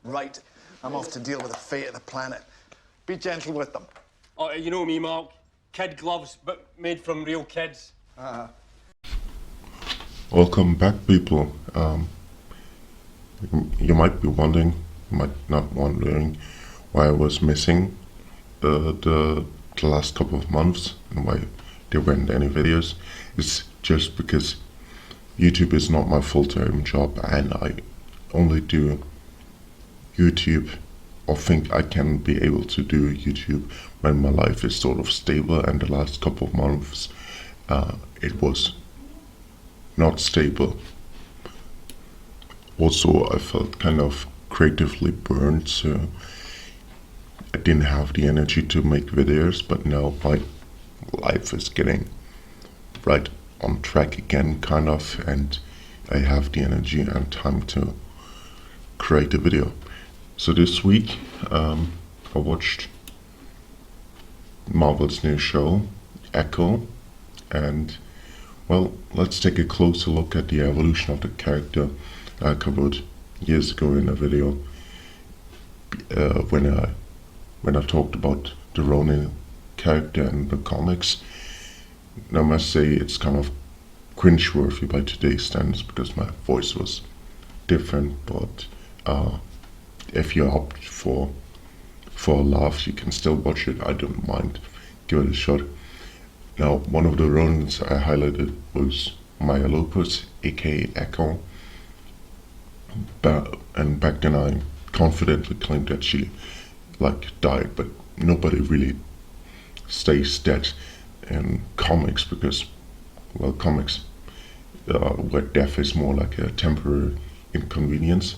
Right. I'm off to deal with the fate of the planet. Be gentle with them. Oh, you know me, Mark. Kid gloves, but made from real kids. Welcome back, people. You might be wondering, you might not wondering, why I was missing the last couple of months and why there weren't any videos. It's just because YouTube is not my full-time job, and I only do YouTube, or think I can be able to do YouTube when my life is sort of stable, and the last couple of months it was not stable. Also, I felt kind of creatively burned, so I didn't have the energy to make videos, but now my life is getting right on track again, kind of, and I have the energy and time to create a video. So this week, I watched Marvel's new show, Echo, and well, let's take a closer look at the evolution of the character I covered years ago in a video when I talked about the Ronin character in the comics. And I must say it's kind of cringeworthy by today's standards because my voice was different, but if you're up for a laugh, you can still watch it. I don't mind. Give it a shot. Now, one of the Ronins I highlighted was Maya Lopez, aka Echo. And back then I confidently claimed that she died, but nobody really stays dead in comics because, well, comics where death is more like a temporary inconvenience,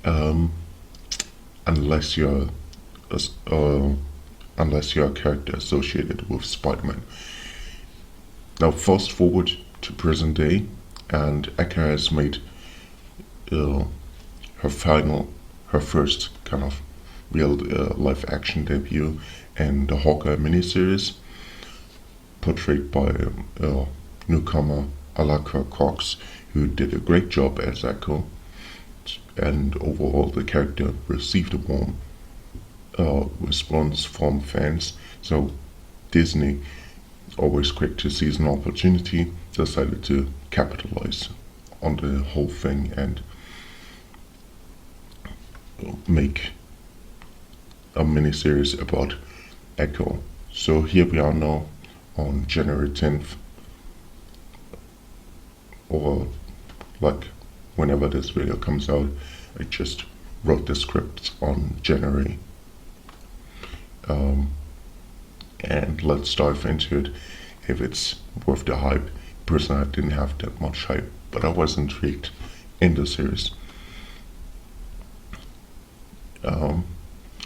unless you're a character associated with Spider-Man. Now fast forward to present day, and Echo has made her first kind of real live action debut in the Hawkeye miniseries, portrayed by newcomer Alaka Cox, who did a great job as Echo, and overall the character received a warm response from fans. So Disney, always quick to seize an opportunity, decided to capitalize on the whole thing and make a miniseries about Echo. So here we are now on January 10th, or whenever this video comes out. I just wrote the script on January. And let's dive into it, if it's worth the hype. Personally, I didn't have that much hype, but I was intrigued in the series.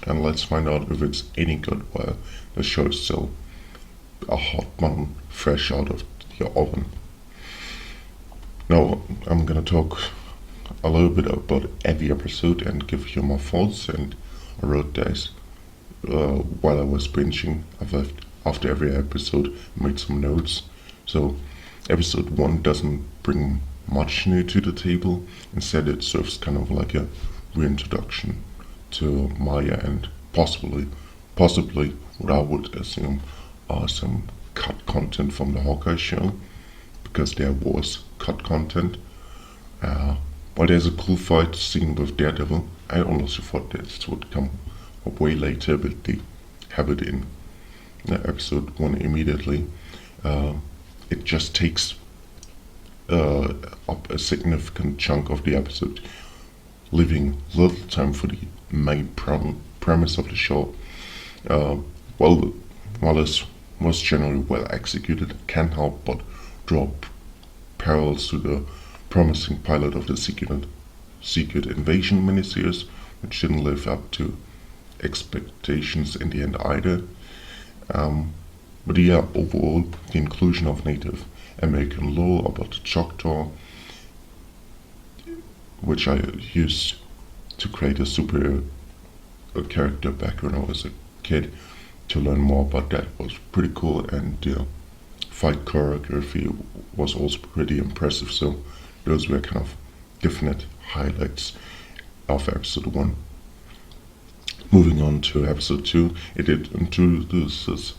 And let's find out if it's any good while the show is still a hot bun fresh out of the oven. Now I'm gonna talk a little bit about every episode and give you my thoughts, and I wrote this while I was binging. I've left after every episode, made some notes. So episode 1 doesn't bring much new to the table. Instead, it serves kind of like a reintroduction to Maya, and possibly what I would assume are some cut content from the Hawkeye show, because there was cut content. But there's a cool fight scene with Daredevil. I honestly thought this would come way later, but they have it in episode 1 immediately. It just takes up a significant chunk of the episode, leaving little time for the main premise of the show. While this was generally well executed, I can't help but draw parallels to the promising pilot of the Secret Invasion miniseries, which didn't live up to expectations in the end either. But yeah, overall, the inclusion of Native American lore about the Choctaw, which I used to create a superhero character back when I was a kid, to learn more about that, was pretty cool, and the fight choreography was also pretty impressive. So those were kind of definite highlights. of episode 1. Moving on to episode 2, it introduces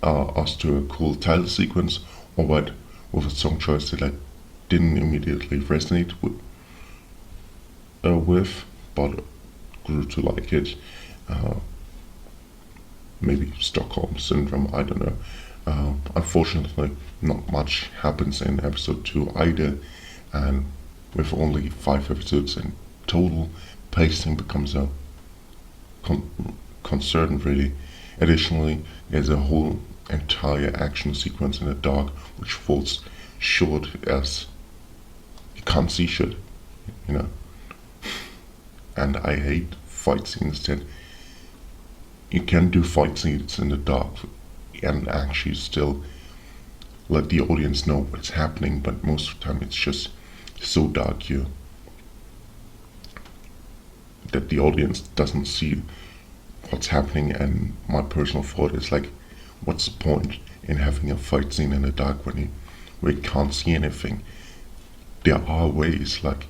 us to a cool title sequence, albeit with a song choice that I didn't immediately resonate with, but grew to like it. Maybe Stockholm Syndrome, I don't know. Unfortunately, not much happens in episode 2 either, and with only 5 episodes in total, pacing becomes a concern really. Additionally, there's a whole entire action sequence in the dark which falls short as you can't see shit, you know. And I hate fight scenes that you can do fight scenes in the dark and actually still let the audience know what's happening, but most of the time it's just so dark here that the audience doesn't see what's happening. And my personal thought is like, what's the point in having a fight scene in the dark where you can't see anything? There are ways like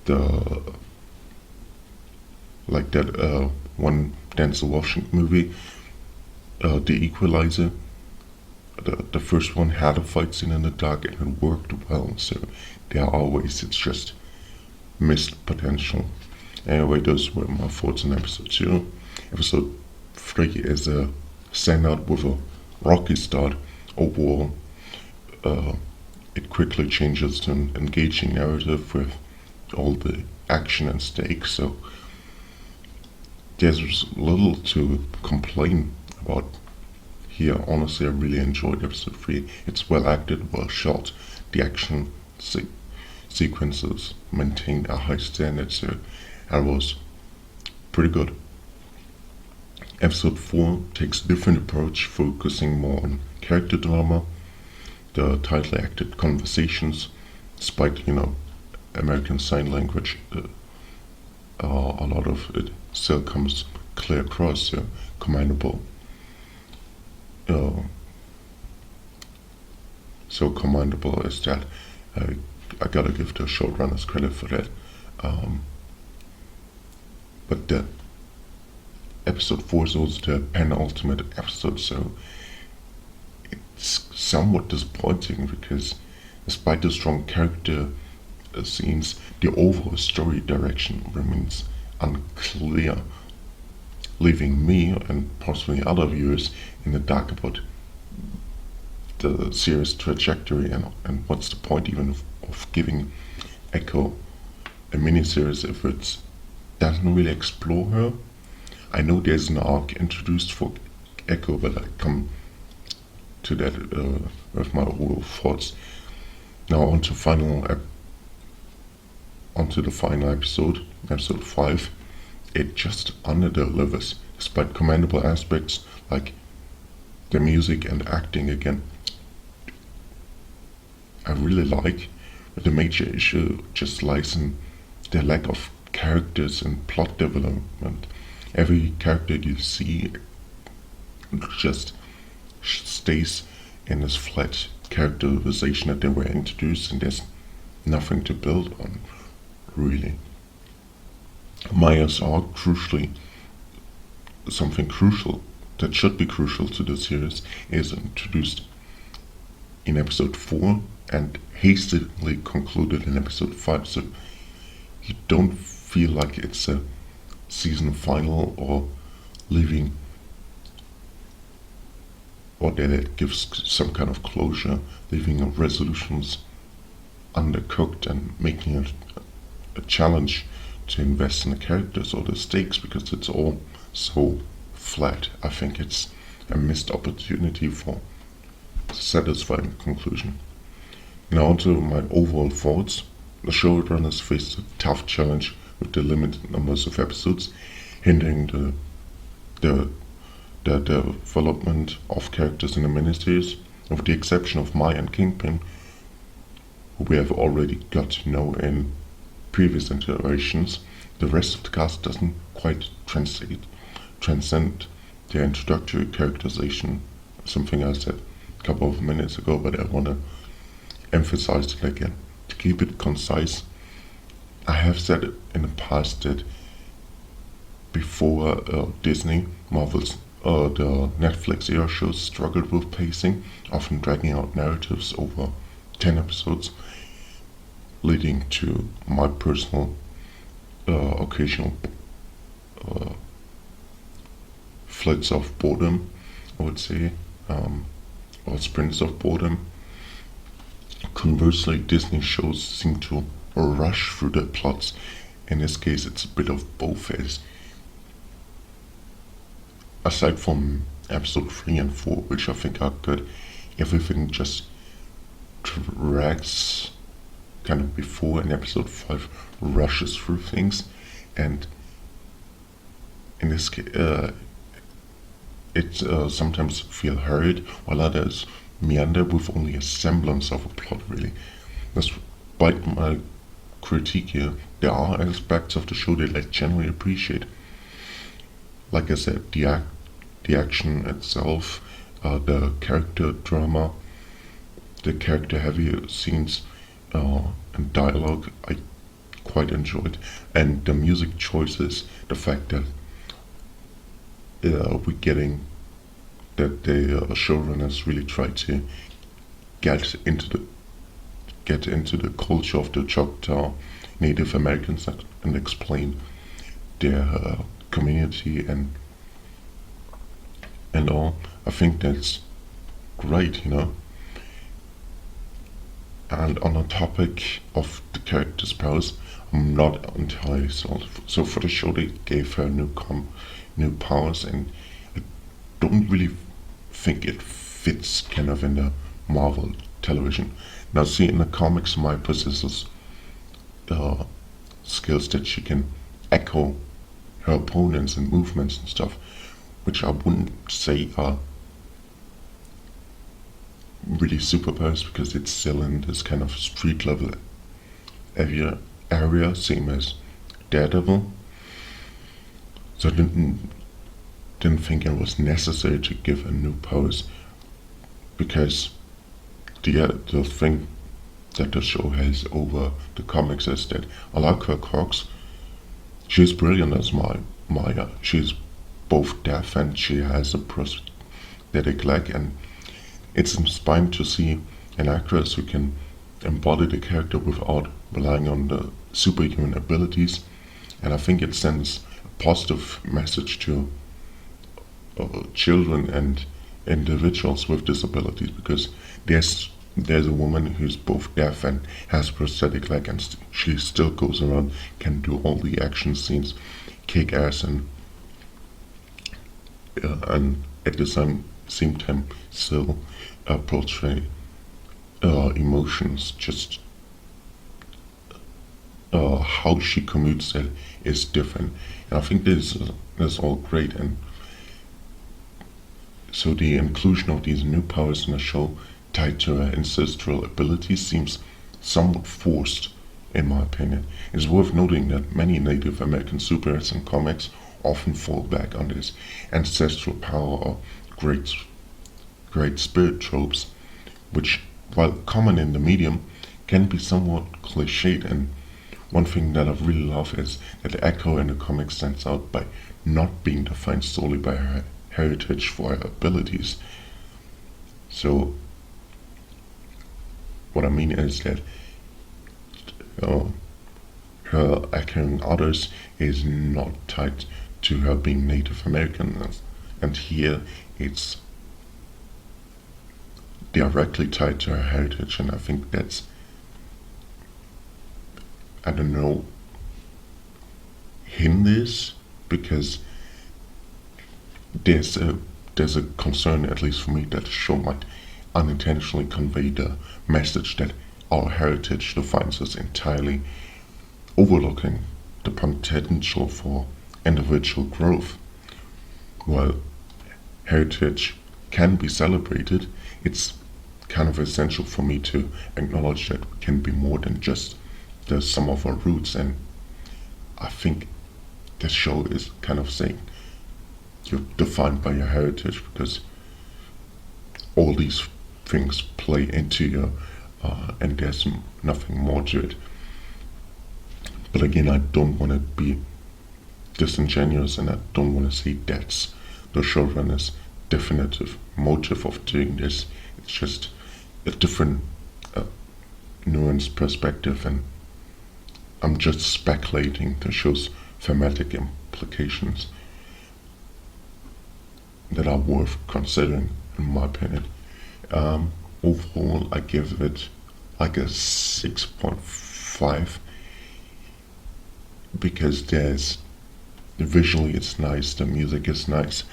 that one Denzel Washington movie, The Equalizer. The first one had a fight scene in the dark and it worked well, so there are ways, it's just missed potential. Anyway, those were my thoughts on episode 2. Episode 3 is a standout with a rocky start. Overall, it quickly changes to an engaging narrative with all the action and stakes, so there's little to complain about here. Honestly, I really enjoyed episode 3. It's well acted, well shot. The action sequences maintained a high standard, so it was pretty good. Episode 4 takes a different approach, focusing more on character drama. The tightly acted conversations, despite, American Sign Language, a lot of it still comes clear across, so commendable. So commendable is that. I gotta give the showrunners credit for that. But the episode 4 is also the penultimate episode, so it's somewhat disappointing because despite the strong character scenes, the overall story direction remains unclear, leaving me and possibly other viewers in the dark about the series' trajectory and what's the point even of giving Echo a miniseries if it doesn't really explore her. I know there's an arc introduced for Echo, but I come to that with my overall thoughts. Now onto the final episode, episode 5. It just under-delivers, despite commendable aspects like the music and acting again. I really like, but the major issue just lies in the lack of characters and plot development. Every character you see just stays in this flat characterization that they were introduced, and there's nothing to build on, really. Maya's arc, something crucial that should be crucial to the series, is introduced in episode 4 and hastily concluded in episode 5, so you don't feel like it's a season final or that it gives some kind of closure, leaving resolutions undercooked and making it a challenge to invest in the characters or the stakes because it's all so flat. I think it's a missed opportunity for a satisfying conclusion. Now to my overall thoughts. The showrunners faced a tough challenge with the limited numbers of episodes, hindering the development of characters in the miniseries, with the exception of Maya and Kingpin, who we have already got to know in previous iterations. The rest of the cast doesn't quite transcend the introductory characterization, something I said a couple of minutes ago, but I want to emphasize it again. To keep it concise, I have said it in the past that before Disney, Marvel's, the Netflix era shows struggled with pacing, often dragging out narratives over 10 episodes, leading to my personal occasional floods of boredom, I would say, or sprints of boredom. Conversely, Disney shows seem to rush through their plots. In this case, it's a bit of both, as aside from episode 3 and 4, which I think are good, everything just drags kind of before, and episode 5 rushes through things, and in this case, it sometimes feel hurried, while others meander with only a semblance of a plot, really. Despite my critique here, there are aspects of the show that I generally appreciate. Like I said, the action itself, the character drama, the character-heavy scenes, and dialogue I quite enjoyed, and the music choices, the fact that we're getting that the showrunners really try to get into the culture of the Choctaw Native Americans and explain their community and all. I think that's great, you know. And on the topic of the character's powers, I'm not entirely sold. So for the show, they gave her new powers, and I don't really think it fits kind of in the Marvel television. Now, see, in the comics, Maya possesses skills that she can echo her opponents and movements and stuff, which I wouldn't say are really superpowers, because it's still in this kind of street level area, same as Daredevil. So I didn't think it was necessary to give her new powers, because the thing that the show has over the comics is that I like her Cox. She's brilliant as Maya. She's both deaf and she has a prosthetic leg, and it's inspiring to see an actress who can embody the character without relying on the superhuman abilities. And I think it sends a positive message to children and individuals with disabilities, because there's a woman who's both deaf and has a prosthetic leg, and she still goes around, can do all the action scenes, kick ass, and at the same time still portray emotions. Just how she commutes it is different, and I think this is all great. And so the inclusion of these new powers in the show tied to her ancestral abilities seems somewhat forced, in my opinion. It's worth noting that many Native American superheroes and comics often fall back on this ancestral power or great spirit tropes, which, while common in the medium, can be somewhat cliched. And one thing that I really love is that Echo in the comics stands out by not being defined solely by her heritage for her abilities. So what I mean is that her echoing others is not tied to her being Native American, and here it's directly tied to her heritage. And I think that's, I don't know, hinders, because there's a concern, at least for me, that the show might unintentionally convey the message that our heritage defines us entirely, overlooking the potential for individual growth. While heritage can be celebrated, it's kind of essential for me to acknowledge that we can be more than just the sum of our roots. And I think this show is kind of saying you're defined by your heritage, because all these things play into you, and there's nothing more to it. But again, I don't want to be disingenuous, and I don't want to say that's the showrunner's definitive motive of doing this. It's just a different nuanced perspective, and I'm just speculating the show's thematic implications that are worth considering, in my opinion. Overall, I give it like a 6.5 because visually it's nice, the music is nice,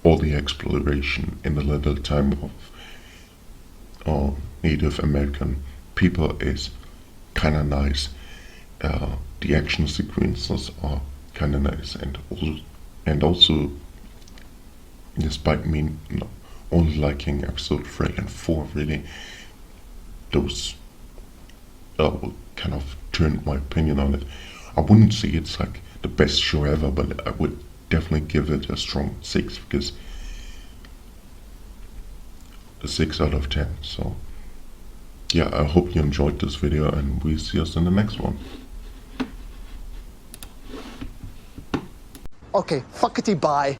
all the exploration in the little time of Native American people is kind of nice. The action sequences are kind of nice, and also, despite me only liking episode 3 and 4, really, those kind of turned my opinion on it. I wouldn't say it's like the best show ever, but I would definitely give it a strong 6, because a 6 out of 10. So yeah, I hope you enjoyed this video, and we'll see us in the next one. Okay, fuckity bye.